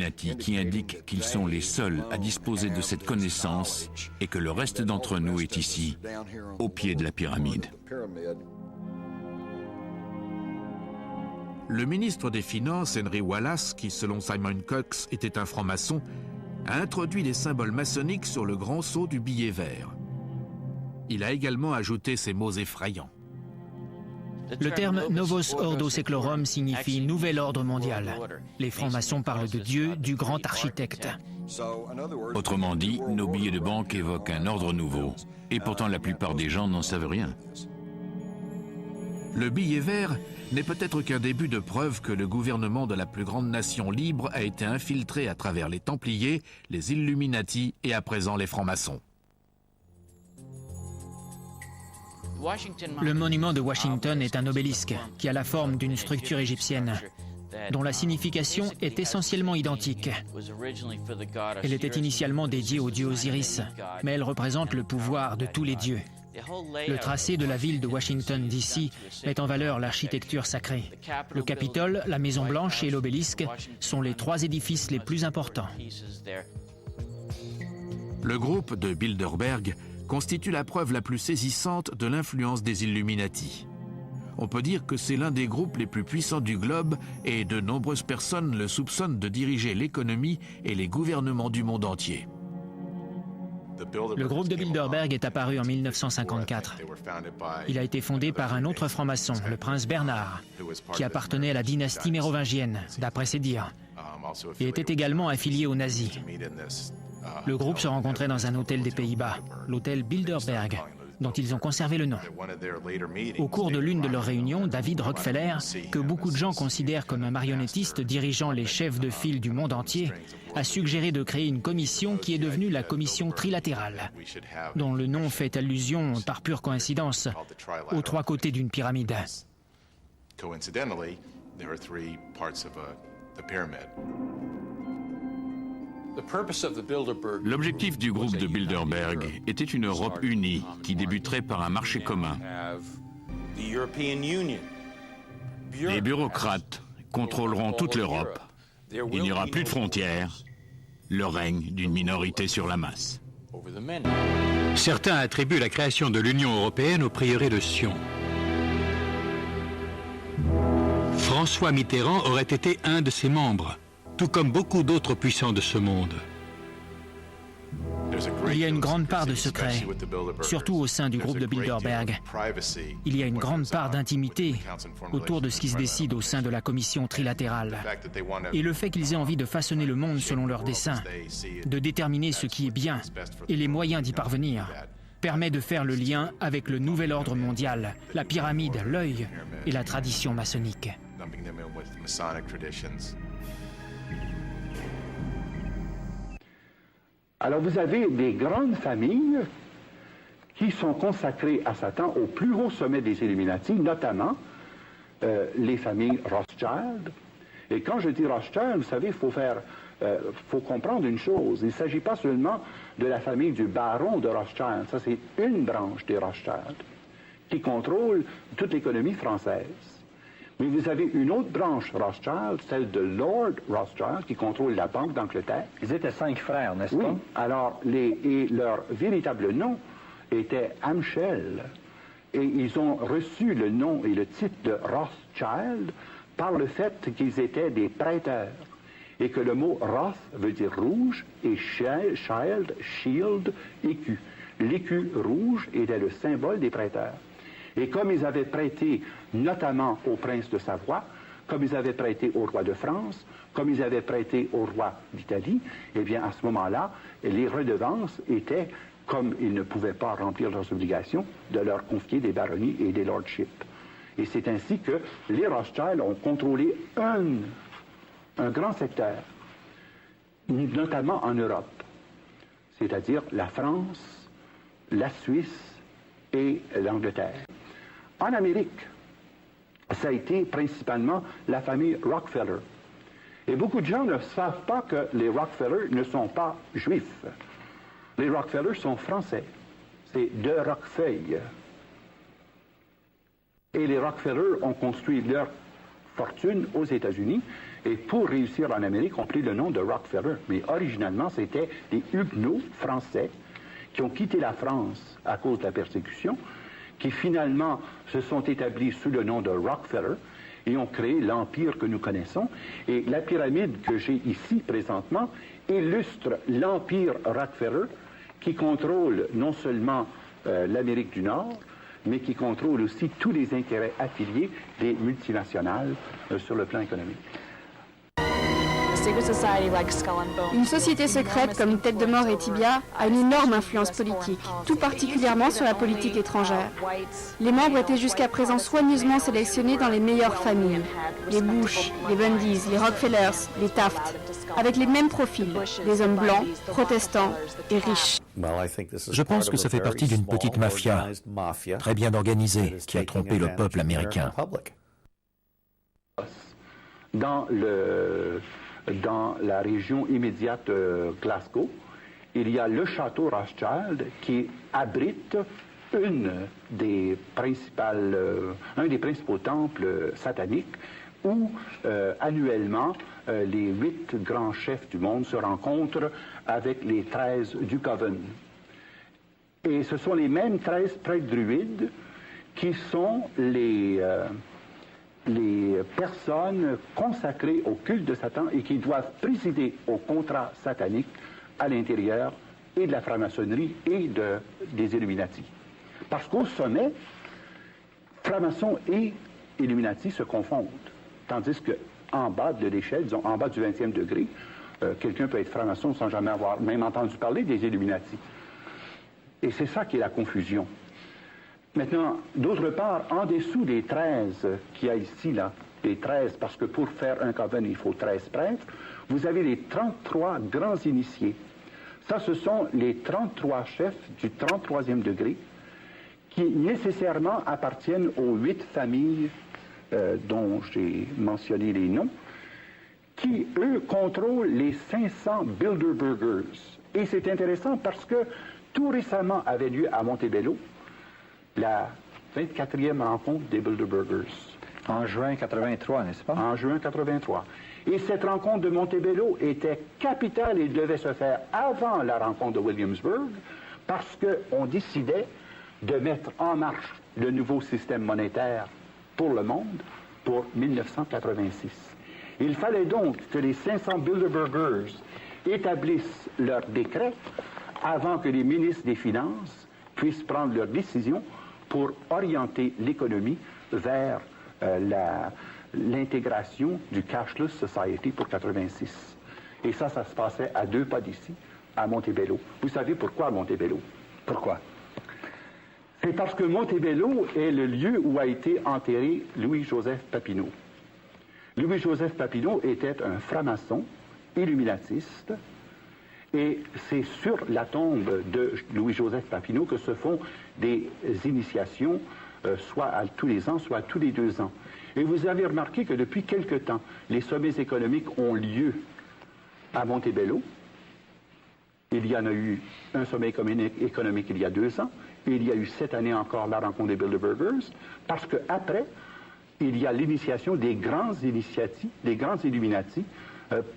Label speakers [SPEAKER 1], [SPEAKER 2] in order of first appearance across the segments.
[SPEAKER 1] Illuminati qui indiquent qu'ils sont les seuls à disposer de cette connaissance et que le reste d'entre nous est ici, au pied de la pyramide.
[SPEAKER 2] Le ministre des Finances, Henry Wallace, qui selon Simon Cox était un franc-maçon, a introduit les symboles maçonniques sur le grand sceau du billet vert. Il a également ajouté ces mots effrayants.
[SPEAKER 3] Le terme Novus Ordo Seclorum signifie Nouvel Ordre Mondial. Les francs-maçons parlent de Dieu, du grand architecte.
[SPEAKER 1] Autrement dit, nos billets de banque évoquent un ordre nouveau, et pourtant la plupart des gens n'en savent rien.
[SPEAKER 2] Le billet vert n'est peut-être qu'un début de preuve que le gouvernement de la plus grande nation libre a été infiltré à travers les Templiers, les Illuminati et à présent les francs-maçons.
[SPEAKER 3] Le monument de Washington est un obélisque qui a la forme d'une structure égyptienne, dont la signification est essentiellement identique. Elle était initialement dédiée au dieu Osiris, mais elle représente le pouvoir de tous les dieux. Le tracé de la ville de Washington, D.C. met en valeur l'architecture sacrée. Le Capitole, la Maison Blanche et l'obélisque sont les trois édifices les plus importants.
[SPEAKER 2] Le groupe de Bilderberg constitue la preuve la plus saisissante de l'influence des Illuminati. On peut dire que c'est l'un des groupes les plus puissants du globe et de nombreuses personnes le soupçonnent de diriger l'économie et les gouvernements du monde entier.
[SPEAKER 3] Le groupe de Bilderberg est apparu en 1954. Il a été fondé par un autre franc-maçon, le prince Bernard, qui appartenait à la dynastie mérovingienne, d'après ses dires, et était également affilié aux nazis. Le groupe se rencontrait dans un hôtel des Pays-Bas, l'hôtel Bilderberg, dont ils ont conservé le nom. Au cours de l'une de leurs réunions, David Rockefeller, que beaucoup de gens considèrent comme un marionnettiste dirigeant les chefs de file du monde entier, a suggéré de créer une commission qui est devenue la commission trilatérale, dont le nom fait allusion, par pure coïncidence, aux trois côtés d'une pyramide.
[SPEAKER 1] L'objectif du groupe de Bilderberg était une Europe unie qui débuterait par un marché commun. Les bureaucrates contrôleront toute l'Europe. Il n'y aura plus de frontières, le règne d'une minorité sur la masse.
[SPEAKER 4] Certains attribuent la création de l'Union européenne au prieuré de Sion. François Mitterrand aurait été un de ses membres, tout comme beaucoup d'autres puissants de ce monde.
[SPEAKER 3] Il y a une grande part de secret, surtout au sein du groupe de Bilderberg. Il y a une grande part d'intimité autour de ce qui se décide au sein de la commission trilatérale. Et le fait qu'ils aient envie de façonner le monde selon leurs desseins, de déterminer ce qui est bien et les moyens d'y parvenir, permet de faire le lien avec le nouvel ordre mondial, la pyramide, l'œil et la tradition maçonnique.
[SPEAKER 5] Alors vous avez des grandes familles qui sont consacrées à Satan au plus haut sommet des Illuminati, notamment les familles Rothschild. Et quand je dis Rothschild, vous savez, faut comprendre une chose. Il ne s'agit pas seulement de la famille du baron de Rothschild. Ça, c'est une branche des Rothschild qui contrôle toute l'économie française. Mais vous avez une autre branche Rothschild, celle de Lord Rothschild, qui contrôle la Banque d'Angleterre.
[SPEAKER 6] Ils étaient 5 frères, n'est-ce pas?
[SPEAKER 5] Oui. Alors, leur véritable nom était Amschel. Et ils ont reçu le nom et le titre de Rothschild par le fait qu'ils étaient des prêteurs. Et que le mot Roth veut dire rouge et shield, écu. L'écu rouge était le symbole des prêteurs. Et comme ils avaient prêté notamment au prince de Savoie, comme ils avaient prêté au roi de France, comme ils avaient prêté au roi d'Italie, eh bien à ce moment-là, les redevances étaient, comme ils ne pouvaient pas remplir leurs obligations, de leur confier des baronnies et des lordships. Et c'est ainsi que les Rothschild ont contrôlé un grand secteur, notamment en Europe, c'est-à-dire la France, la Suisse et l'Angleterre. En Amérique, ça a été principalement la famille Rockefeller. Et beaucoup de gens ne savent pas que les Rockefeller ne sont pas juifs. Les Rockefeller sont français. C'est de Roquefeuille. Et les Rockefeller ont construit leur fortune aux États-Unis. Et pour réussir en Amérique, on prit le nom de Rockefeller. Mais originalement, c'était des Huguenots français qui ont quitté la France à cause de la persécution, qui finalement se sont établis sous le nom de Rockefeller et ont créé l'empire que nous connaissons. Et la pyramide que j'ai ici présentement illustre l'empire Rockefeller qui contrôle non seulement l'Amérique du Nord, mais qui contrôle aussi tous les intérêts affiliés des multinationales sur le plan économique.
[SPEAKER 6] Une société secrète comme Tête de Mort et Tibia a une énorme influence politique, tout particulièrement sur la politique étrangère. Les membres étaient jusqu'à présent soigneusement sélectionnés dans les meilleures familles. Les Bush, les Bundys, les Rockefellers, les Taft, avec les mêmes profils, des hommes blancs, protestants et riches.
[SPEAKER 7] Je pense que ça fait partie d'une petite mafia, très bien organisée, qui a trompé le peuple américain.
[SPEAKER 5] Dans la région immédiate de Glasgow, il y a le château Rothschild qui abrite un des principaux temples sataniques où annuellement les 8 grands chefs du monde se rencontrent avec les 13 du Coven. Et ce sont les mêmes 13 prêtres druides qui sont les personnes consacrées au culte de Satan et qui doivent présider au contrat satanique à l'intérieur et de la franc-maçonnerie et des Illuminati. Parce qu'au sommet, francs-maçons et Illuminati se confondent. Tandis qu'en bas de l'échelle, disons en bas du 20e degré, quelqu'un peut être franc-maçon sans jamais avoir même entendu parler des Illuminati. Et c'est ça qui est la confusion. Maintenant, d'autre part, en dessous des 13 qu'il y a ici, là, les 13, parce que pour faire un coven, il faut 13 prêtres, vous avez les 33 grands initiés. Ça, ce sont les 33 chefs du 33e degré qui nécessairement appartiennent aux 8 familles dont j'ai mentionné les noms, qui, eux, contrôlent les 500 Bilderbergers. Et c'est intéressant parce que tout récemment avait lieu à Montebello la 24e rencontre des Bilderbergers.
[SPEAKER 8] En juin 83, n'est-ce pas?
[SPEAKER 5] En juin 83. Et cette rencontre de Montebello était capitale et devait se faire avant la rencontre de Williamsburg parce qu'on décidait de mettre en marche le nouveau système monétaire pour le monde pour 1986. Il fallait donc que les 500 Bilderbergers établissent leur décret avant que les ministres des Finances puissent prendre leurs décisions pour orienter l'économie vers l'intégration du Cashless Society pour 86. Et ça se passait à 2 pas d'ici, à Montebello. Vous savez pourquoi Montebello?
[SPEAKER 8] Pourquoi?
[SPEAKER 5] C'est parce que Montebello est le lieu où a été enterré Louis-Joseph Papineau. Louis-Joseph Papineau était un franc-maçon illuminatiste, et c'est sur la tombe de Louis-Joseph Papineau que se font des initiations, soit à tous les ans, soit à tous les 2 ans. Et vous avez remarqué que depuis quelque temps, les sommets économiques ont lieu à Montebello. Il y en a eu un sommet économique il y a 2 ans, et il y a eu cette année encore la rencontre des Bilderbergers, parce qu'après, il y a l'initiation des grands initiatifs, des grands Illuminati,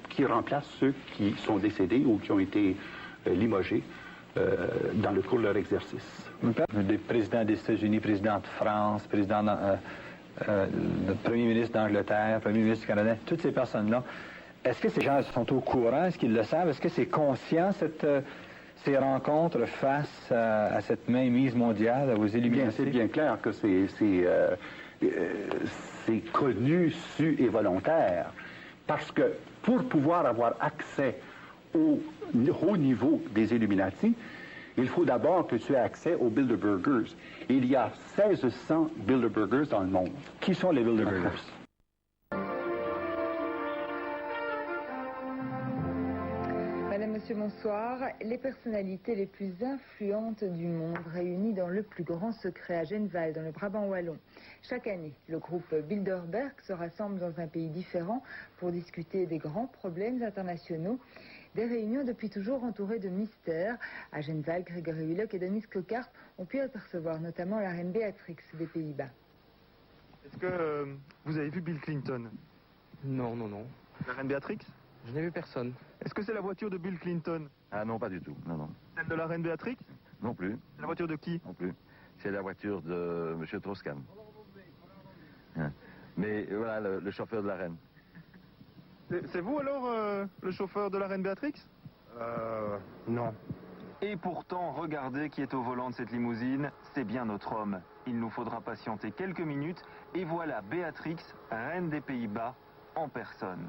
[SPEAKER 5] qui remplacent ceux qui sont décédés ou qui ont été limogés dans le cours de leur exercice.
[SPEAKER 8] Des présidents des États-Unis, président de France, président le premier ministre d'Angleterre, premier ministre du Canada, toutes ces personnes-là, est-ce que ces gens sont au courant? Est-ce qu'ils le savent? Est-ce que c'est conscient, ces rencontres face à cette mainmise mondiale, à vos Illuminati?
[SPEAKER 5] C'est bien clair que c'est connu, su et volontaire. Parce que pour pouvoir avoir accès au haut niveau des Illuminati, il faut d'abord que tu aies accès aux Bilderbergers. Il y a 1600 Bilderbergers dans le monde.
[SPEAKER 8] Qui sont les Bilderbergers?
[SPEAKER 9] Madame, Monsieur, bonsoir. Les personnalités les plus influentes du monde réunies dans le plus grand secret à Genval, dans le Brabant wallon. Chaque année, le groupe Bilderberg se rassemble dans un pays différent pour discuter des grands problèmes internationaux. Des réunions depuis toujours entourées de mystères. À Genval, Grégory Hulot et Denis Cockart ont pu apercevoir notamment la reine Béatrix des Pays-Bas.
[SPEAKER 10] Est-ce que vous avez vu Bill Clinton?
[SPEAKER 11] Non, non, non.
[SPEAKER 10] La reine Béatrix?
[SPEAKER 11] Je n'ai vu personne.
[SPEAKER 10] Est-ce que c'est la voiture de Bill Clinton?
[SPEAKER 12] Ah non, pas du tout. Non, non.
[SPEAKER 10] Celle de la reine Béatrix?
[SPEAKER 12] Non plus.
[SPEAKER 10] La voiture de qui?
[SPEAKER 12] Non plus. C'est la voiture de M. Strauss-Kahn. Hein. Mais voilà, le chauffeur de la reine.
[SPEAKER 10] C'est vous alors, le chauffeur de la reine Béatrix?
[SPEAKER 11] Non.
[SPEAKER 13] Et pourtant, regardez qui est au volant de cette limousine, c'est bien notre homme. Il nous faudra patienter quelques minutes et voilà Béatrix, reine des Pays-Bas, en personne.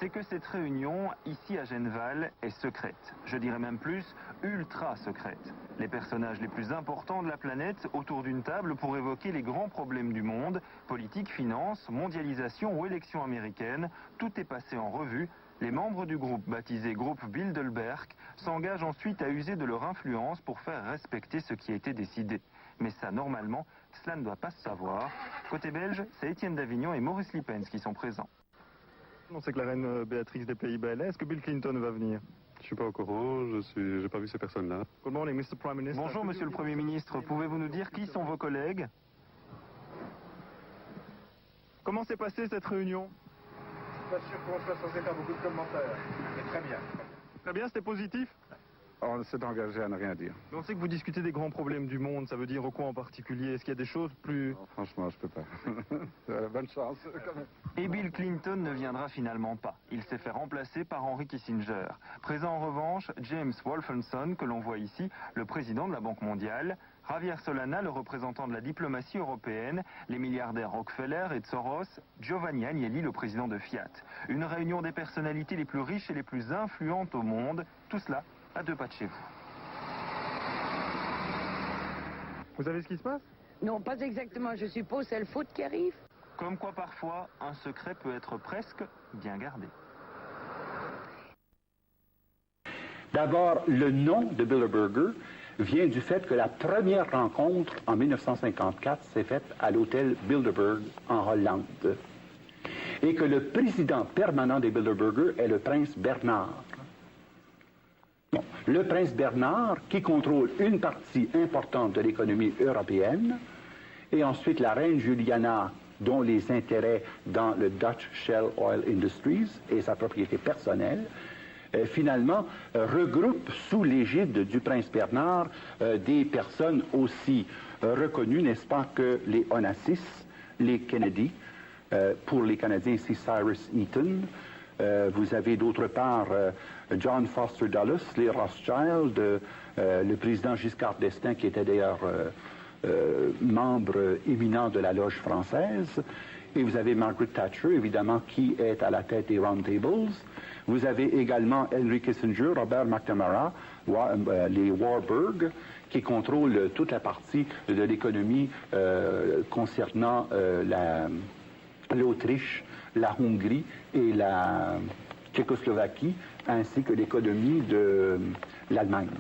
[SPEAKER 13] C'est que cette réunion, ici à Genval, est secrète. Je dirais même plus, ultra secrète. Les personnages les plus importants de la planète autour d'une table pour évoquer les grands problèmes du monde, politique, finance, mondialisation ou élections américaines, tout est passé en revue. Les membres du groupe baptisé Groupe Bilderberg s'engagent ensuite à user de leur influence pour faire respecter ce qui a été décidé. Mais ça, normalement, cela ne doit pas se savoir. Côté belge, c'est Étienne Davignon et Maurice Lippens qui sont présents.
[SPEAKER 10] On sait que la reine Béatrix des Pays-Bas est là. Est-ce que Bill Clinton va venir?
[SPEAKER 14] Je suis pas au courant, j'ai pas vu ces personnes-là.
[SPEAKER 10] Good morning, Mr. Prime Minister.
[SPEAKER 13] Bonjour, Monsieur le Premier ministre. Pouvez-vous nous dire qui sont vos collègues?
[SPEAKER 10] Comment s'est passée cette réunion?
[SPEAKER 11] Je suis pas sûr qu'on soit censé faire beaucoup de commentaires. Mais très bien.
[SPEAKER 10] Très bien, c'était positif?
[SPEAKER 14] On s'est engagé à ne rien dire.
[SPEAKER 10] Mais on sait que vous discutez des grands problèmes du monde. Ça veut dire quoi en particulier? Est-ce qu'il y a des choses plus...
[SPEAKER 14] Non, franchement, je peux pas. Bonne chance, quand même.
[SPEAKER 13] Et Bill Clinton ne viendra finalement pas. Il s'est fait remplacer par Henry Kissinger. Présent en revanche, James Wolfenson, que l'on voit ici, le président de la Banque mondiale, Javier Solana, le représentant de la diplomatie européenne, les milliardaires Rockefeller et Soros, Giovanni Agnelli, le président de Fiat. Une réunion des personnalités les plus riches et les plus influentes au monde. Tout cela à 2 pas de chez vous.
[SPEAKER 10] Vous savez ce qui se passe?
[SPEAKER 15] Non, pas exactement. Je suppose c'est le foot qui arrive.
[SPEAKER 13] Comme quoi parfois, un secret peut être presque bien gardé.
[SPEAKER 5] D'abord, le nom de Bilderberger vient du fait que la première rencontre en 1954 s'est faite à l'hôtel Bilderberg en Hollande. Et que le président permanent des Bilderberger est le prince Bernard. Bon, le prince Bernard qui contrôle une partie importante de l'économie européenne et ensuite la reine Juliana dont les intérêts dans le Dutch Shell Oil Industries et sa propriété personnelle finalement regroupe sous l'égide du prince Bernard des personnes aussi reconnues, n'est-ce pas, que les Onassis, les Kennedy, pour les Canadiens ici Cyrus Eaton, vous avez d'autre part John Foster Dulles, les Rothschild, le président Giscard d'Estaing qui était d'ailleurs membre éminent de la loge française, et vous avez Margaret Thatcher évidemment qui est à la tête des Round Tables. Vous avez également Henry Kissinger, Robert McNamara, les Warburg, qui contrôlent toute la partie de l'économie concernant l'Autriche, la Hongrie et la Tchécoslovaquie, ainsi que l'économie de l'Allemagne.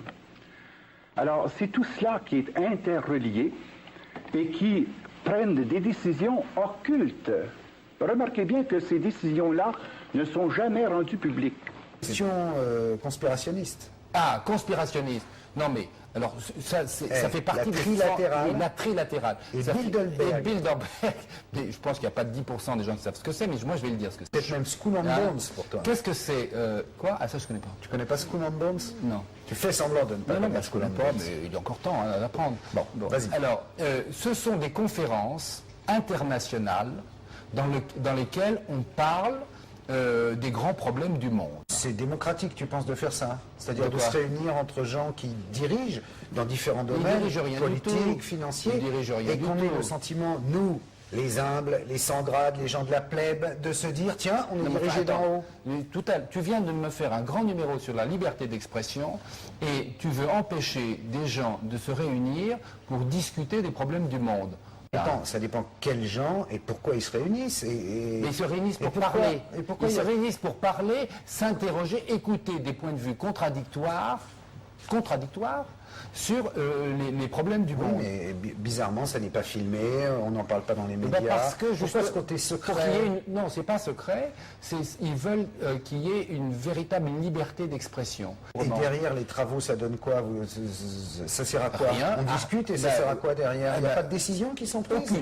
[SPEAKER 5] Alors, c'est tout cela qui est interrelié et qui prennent des décisions occultes. Remarquez bien que ces décisions-là ne sont jamais rendues publiques.
[SPEAKER 16] Question conspirationniste.
[SPEAKER 17] Ah, conspirationniste. Non mais, alors, ça fait partie
[SPEAKER 16] la trilatérale.
[SPEAKER 17] La trilatérale.
[SPEAKER 16] Et Bilderberg.
[SPEAKER 17] Et Bilderberg. Mais je pense qu'il n'y a pas de 10% des gens qui savent ce que c'est, mais moi je vais le dire ce que c'est.
[SPEAKER 16] Peut-être même Skull and Bones pour toi.
[SPEAKER 17] Qu'est-ce que c'est quoi? Ah, ça je connais pas.
[SPEAKER 16] Tu connais pas Skull and Bones?
[SPEAKER 17] Non.
[SPEAKER 16] Tu fais semblant de ne pas connaître
[SPEAKER 17] Skull and Bones. Mais il y a encore temps à apprendre.
[SPEAKER 16] Bon, vas-y.
[SPEAKER 17] Alors, ce sont des conférences internationales dans lesquelles on parle des grands problèmes du monde.
[SPEAKER 16] C'est démocratique, tu penses, de faire ça? C'est-à-dire de se réunir entre gens qui dirigent dans différents domaines, politiques, financiers, et qu'on ait le sentiment, nous, les humbles, les sans-grades, les gens de la plèbe, de se dire, tiens, on est dirigé d'en haut.
[SPEAKER 17] Tu viens de me faire un grand numéro sur la liberté d'expression et tu veux empêcher des gens de se réunir pour discuter des problèmes du monde.
[SPEAKER 16] Ça dépend quels gens et pourquoi ils se réunissent.
[SPEAKER 17] Ils se réunissent pour parler. Ils se réunissent pour parler, s'interroger, écouter des points de vue contradictoires sur les problèmes du monde.
[SPEAKER 16] Mais bizarrement, ça n'est pas filmé, on n'en parle pas dans les médias.
[SPEAKER 17] Parce que
[SPEAKER 16] pourquoi ce côté secret?
[SPEAKER 17] Non, c'est pas secret. Ils veulent qu'il y ait une véritable liberté d'expression.
[SPEAKER 16] Et derrière les travaux, ça donne quoi? Ça sert à quoi?
[SPEAKER 17] Rien.
[SPEAKER 16] On discute et ça sert à quoi derrière? Il n'y a pas de décisions qui sont prises?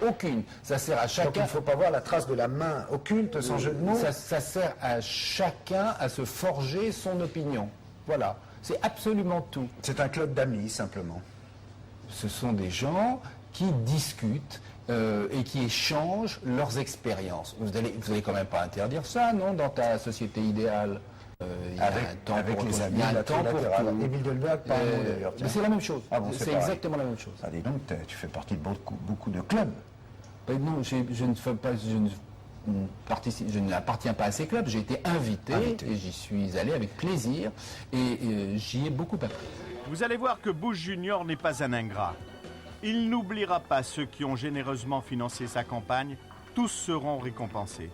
[SPEAKER 17] aucune. Ça sert à chacun.
[SPEAKER 16] Donc il ne faut pas voir la trace de la main occulte, sans jeu de mots.
[SPEAKER 17] Ça sert à chacun à se forger son opinion. Voilà. C'est absolument tout.
[SPEAKER 16] C'est un club d'amis, simplement.
[SPEAKER 17] Ce sont des gens qui discutent et qui échangent leurs expériences. Vous allez quand même pas interdire ça, non, dans ta société idéale.
[SPEAKER 16] Avec les amis latérales. Et Bilderberg, pas un mot d'ailleurs.
[SPEAKER 17] Mais c'est la même chose. C'est exactement la même chose.
[SPEAKER 16] Ah, dis donc, tu fais partie de beaucoup de clubs.
[SPEAKER 17] Non, je ne fais pas... Je n'appartiens pas à ces clubs, j'ai été invité et j'y suis allé avec plaisir et j'y ai beaucoup appris.
[SPEAKER 18] Vous allez voir que Bush Junior n'est pas un ingrat. Il n'oubliera pas ceux qui ont généreusement financé sa campagne, tous seront récompensés.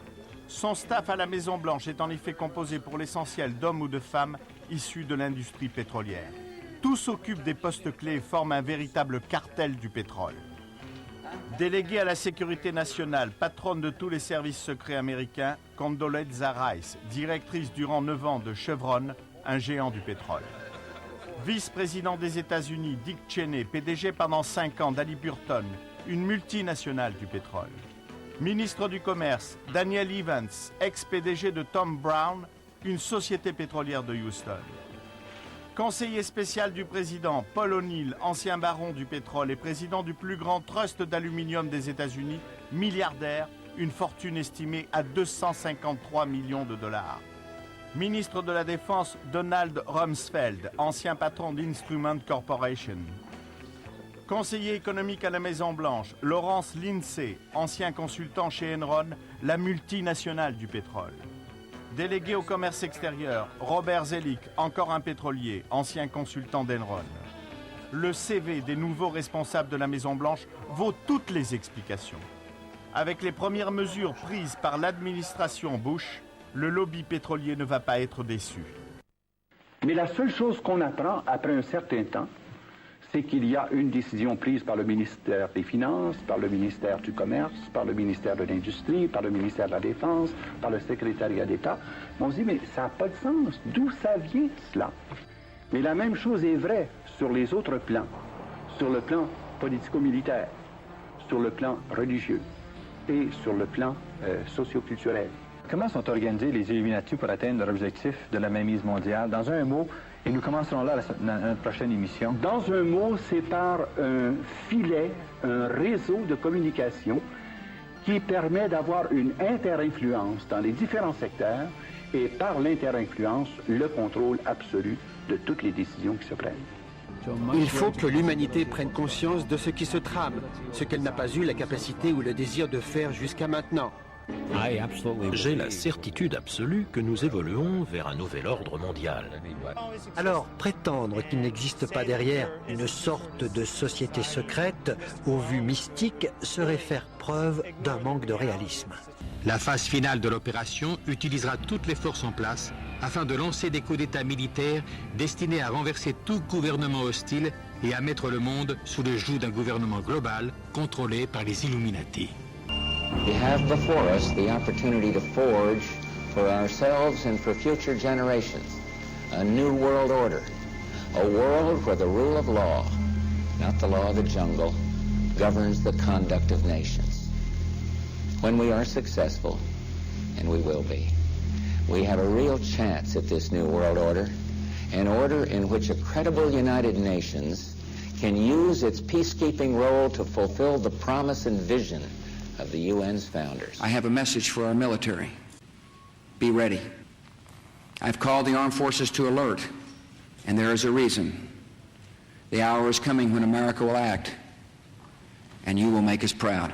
[SPEAKER 18] Son staff à la Maison-Blanche est en effet composé pour l'essentiel d'hommes ou de femmes issus de l'industrie pétrolière. Tous occupent des postes clés et forment un véritable cartel du pétrole. Déléguée à la sécurité nationale, patronne de tous les services secrets américains, Condoleezza Rice, directrice durant 9 ans de Chevron, un géant du pétrole. Vice-président des États-Unis, Dick Cheney, PDG pendant 5 ans d'Haliburton, une multinationale du pétrole. Ministre du Commerce, Daniel Evans, ex-PDG de Tom Brown, une société pétrolière de Houston. Conseiller spécial du président, Paul O'Neill, ancien baron du pétrole et président du plus grand trust d'aluminium des États-Unis, milliardaire, une fortune estimée à 253 millions de dollars. Ministre de la Défense, Donald Rumsfeld, ancien patron d'Instrument Corporation. Conseiller économique à la Maison-Blanche, Lawrence Lindsay, ancien consultant chez Enron, la multinationale du pétrole. Délégué au commerce extérieur, Robert Zoellick, encore un pétrolier, ancien consultant d'Enron. Le CV des nouveaux responsables de la Maison-Blanche vaut toutes les explications. Avec les premières mesures prises par l'administration Bush, le lobby pétrolier ne va pas être déçu.
[SPEAKER 5] Mais la seule chose qu'on apprend après un certain temps, c'est qu'il y a une décision prise par le ministère des Finances, par le ministère du Commerce, par le ministère de l'Industrie, par le ministère de la Défense, par le secrétariat d'État. On se dit, mais ça n'a pas de sens. D'où ça vient, cela? Mais la même chose est vraie sur les autres plans, sur le plan politico-militaire, sur le plan religieux et sur le plan socio-culturel.
[SPEAKER 8] Comment sont organisés les Illuminati pour atteindre leur objectif de la mainmise mondiale? Dans un mot, et nous commencerons là notre prochaine émission.
[SPEAKER 5] Dans un mot, c'est par un filet, un réseau de communication qui permet d'avoir une inter-influence dans les différents secteurs et par l'inter-influence, le contrôle absolu de toutes les décisions qui se prennent.
[SPEAKER 19] Il faut que l'humanité prenne conscience de ce qui se trame, ce qu'elle n'a pas eu la capacité ou le désir de faire jusqu'à maintenant.
[SPEAKER 7] J'ai la certitude absolue que nous évoluons vers un nouvel ordre mondial.
[SPEAKER 19] Alors, prétendre qu'il n'existe pas derrière une sorte de société secrète aux vues mystiques serait faire preuve d'un manque de réalisme.
[SPEAKER 4] La phase finale de l'opération utilisera toutes les forces en place afin de lancer des coups d'État militaires destinés à renverser tout gouvernement hostile et à mettre le monde sous le joug d'un gouvernement global contrôlé par les Illuminati.
[SPEAKER 20] We have before us the opportunity to forge for ourselves and for future generations a new world order, a world where the rule of law, not the law of the jungle, governs the conduct of nations. When we are successful, and we will be, we have a real chance at this new world order, an order in which a credible United Nations can use its peacekeeping role to fulfill the promise and vision of the UN's founders.
[SPEAKER 21] I have a message for our military. Be ready. I've called the armed forces to alert, and there is a reason. The hour is coming when America will act, and you will make us proud.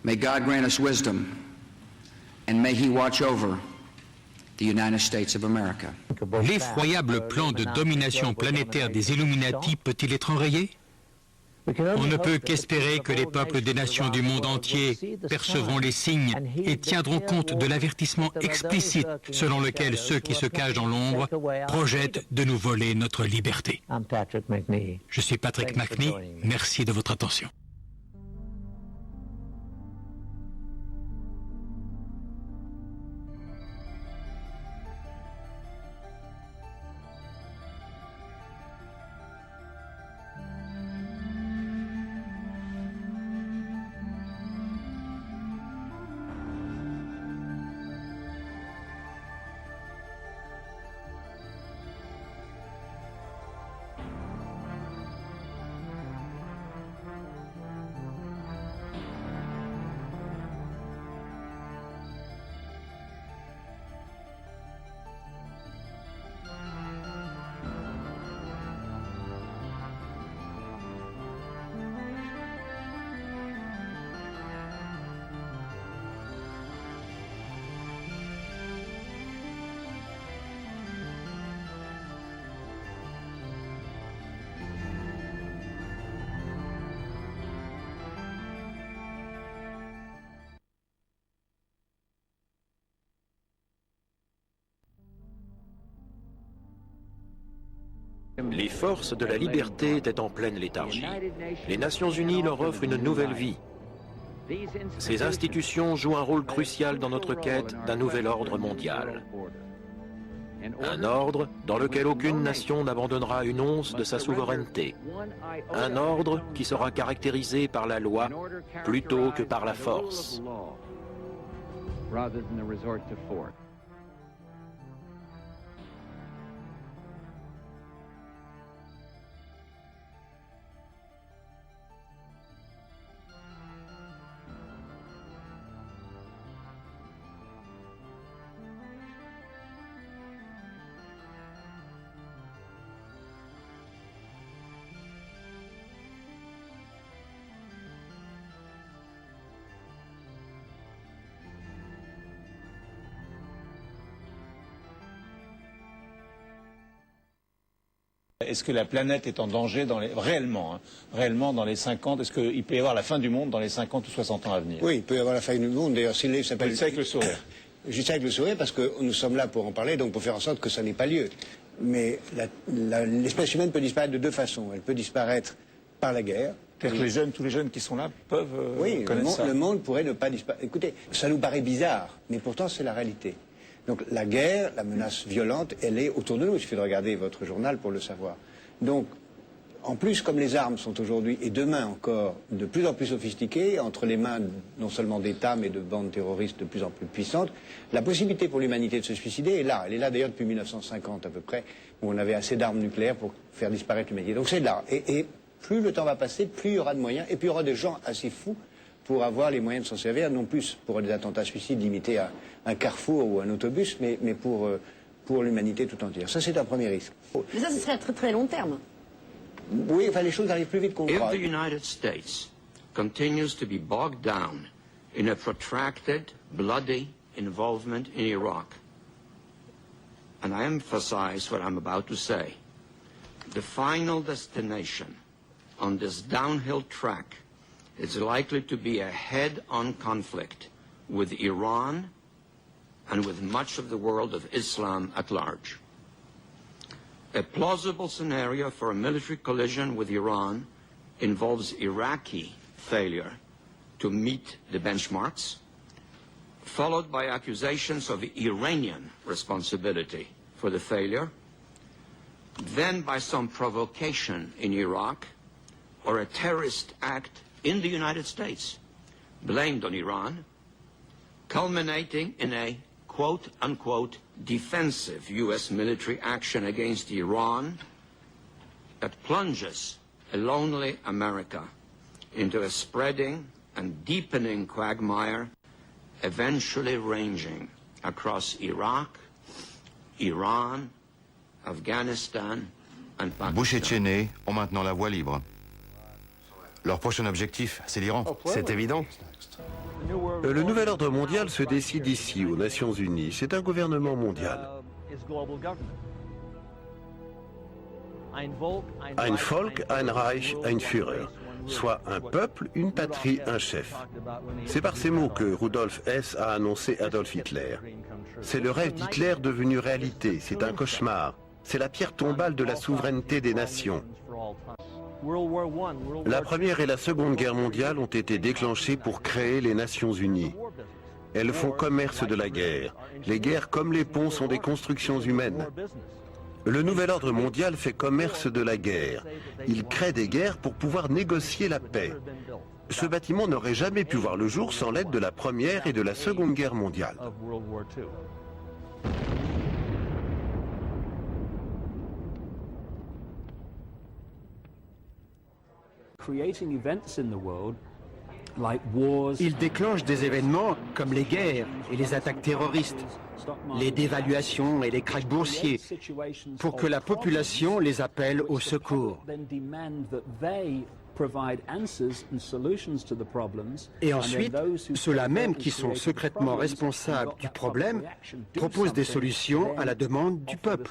[SPEAKER 21] May God grant us wisdom, and may He watch over the United States of America.
[SPEAKER 4] L'effroyable plan de domination planétaire des Illuminati peut-il être enrayé? On ne peut qu'espérer que les peuples des nations du monde entier percevront les signes et tiendront compte de l'avertissement explicite selon lequel ceux qui se cachent dans l'ombre projettent de nous voler notre liberté. Je suis Patrick McNee, merci de votre attention.
[SPEAKER 7] Les forces de la liberté étaient en pleine léthargie. Les Nations Unies leur offrent une nouvelle vie. Ces institutions jouent un rôle crucial dans notre quête d'un nouvel ordre mondial. Un ordre dans lequel aucune nation n'abandonnera une once de sa souveraineté. Un ordre qui sera caractérisé par la loi plutôt que par la force.
[SPEAKER 2] Est-ce que la planète est en danger réellement dans les 50 ans? Est-ce qu'il peut y avoir la fin du monde dans les 50 ou 60 ans à venir?
[SPEAKER 22] Oui, il peut y avoir la fin du monde. D'ailleurs, s'il est, s'appelle.
[SPEAKER 2] Je dis ça avec le sourire.
[SPEAKER 22] Je dis ça avec le sourire parce que nous sommes là pour en parler, donc pour faire en sorte que ça n'ait pas lieu. Mais l'espèce humaine peut disparaître de deux façons. Elle peut disparaître par la guerre.
[SPEAKER 2] C'est-à-dire que tous les jeunes qui sont là peuvent connaître ça.
[SPEAKER 22] Le monde pourrait ne pas disparaître. Écoutez, ça nous paraît bizarre, mais pourtant c'est la réalité. Donc la guerre, la menace violente, elle est autour de nous. Il suffit de regarder votre journal pour le savoir. Donc, en plus, comme les armes sont aujourd'hui et demain encore de plus en plus sophistiquées, entre les mains non seulement d'États mais de bandes terroristes de plus en plus puissantes, la possibilité pour l'humanité de se suicider est là. Elle est là d'ailleurs depuis 1950 à peu près, où on avait assez d'armes nucléaires pour faire disparaître l'humanité. Donc c'est là. Et plus le temps va passer, plus il y aura de moyens, et plus il y aura des gens assez fous pour avoir les moyens de s'en servir, non plus pour des attentats suicides limités à un carrefour ou un autobus, mais pour l'humanité tout entière. Ça, c'est un premier risque.
[SPEAKER 23] Mais ça, ce serait à très très long terme.
[SPEAKER 22] Oui, enfin, les choses arrivent plus vite qu'on croit.
[SPEAKER 20] If the United States continues to be bogged down in a protracted, bloody involvement in Iraq, and I emphasize what I'm about to say, the final destination on this downhill track is likely to be a head-on conflict with Iran and with much of the world of Islam at large. A plausible scenario for a military collision with Iran involves Iraqi failure to meet the benchmarks, followed by accusations of Iranian responsibility for the failure, then by some provocation in Iraq or a terrorist act in the United States blamed on Iran, culminating in a quote-unquote defensive U.S. military action against Iran that plunges a lonely America into a spreading and deepening quagmire, eventually ranging across Iraq, Iran, Afghanistan and Pakistan.
[SPEAKER 24] Bush et Cheney ont maintenant la voie libre. Leur prochain objectif, c'est l'Iran.
[SPEAKER 25] C'est évident. Le nouvel ordre mondial se décide ici, aux Nations Unies. C'est un gouvernement mondial. Ein Volk, ein Reich, ein Führer. Soit un peuple, une patrie, un chef. C'est par ces mots que Rudolf Hess a annoncé Adolf Hitler. C'est le rêve d'Hitler devenu réalité. C'est un cauchemar. C'est la pierre tombale de la souveraineté des nations. La Première et la Seconde Guerre mondiale ont été déclenchées pour créer les Nations Unies. Elles font commerce de la guerre. Les guerres comme les ponts sont des constructions humaines. Le nouvel ordre mondial fait commerce de la guerre. Il crée des guerres pour pouvoir négocier la paix. Ce bâtiment n'aurait jamais pu voir le jour sans l'aide de la Première et de la Seconde Guerre mondiale.
[SPEAKER 19] Il déclenche des événements comme les guerres et les attaques terroristes, les dévaluations et les krachs boursiers, pour que la population les appelle au secours. Et ensuite, ceux-là même qui sont secrètement responsables du problème proposent des solutions à la demande du peuple.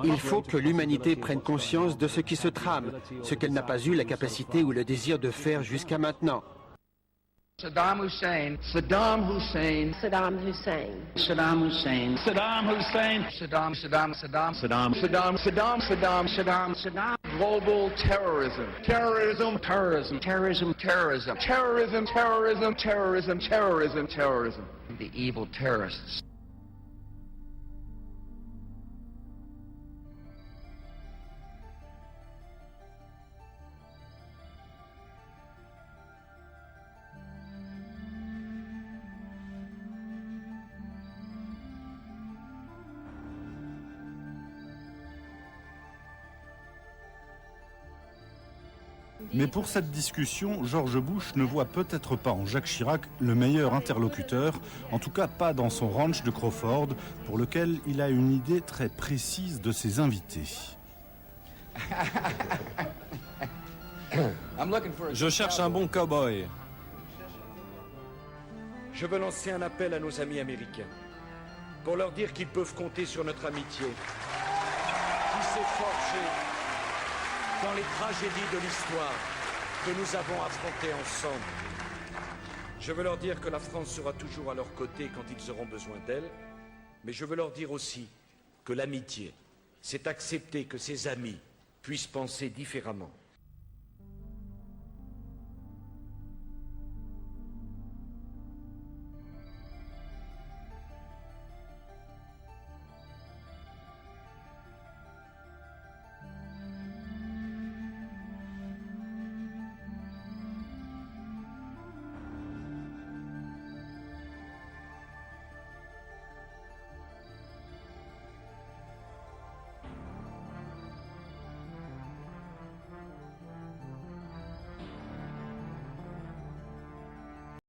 [SPEAKER 19] Il faut que l'humanité prenne conscience de ce qui se trame, ce qu'elle n'a pas eu la capacité ou le désir de faire jusqu'à maintenant.
[SPEAKER 21] Saddam Hussein. Saddam Hussein.
[SPEAKER 23] Saddam Hussein.
[SPEAKER 21] Saddam Hussein. Saddam Hussein. Saddam. Global terrorism. Terrorism. The evil terrorists.
[SPEAKER 1] Mais pour cette discussion, George Bush ne voit peut-être pas en Jacques Chirac le meilleur interlocuteur, en tout cas pas dans son ranch de Crawford, pour lequel il a une idée très précise de ses invités.
[SPEAKER 3] Je cherche un bon cow-boy.
[SPEAKER 6] Je veux lancer un appel à nos amis américains, pour leur dire qu'ils peuvent compter sur notre amitié, qui s'est forgée dans les tragédies de l'histoire que nous avons affrontées ensemble. Je veux leur dire que la France sera toujours à leur côté quand ils auront besoin d'elle, mais je veux leur dire aussi que l'amitié, c'est accepter que ses amis puissent penser différemment.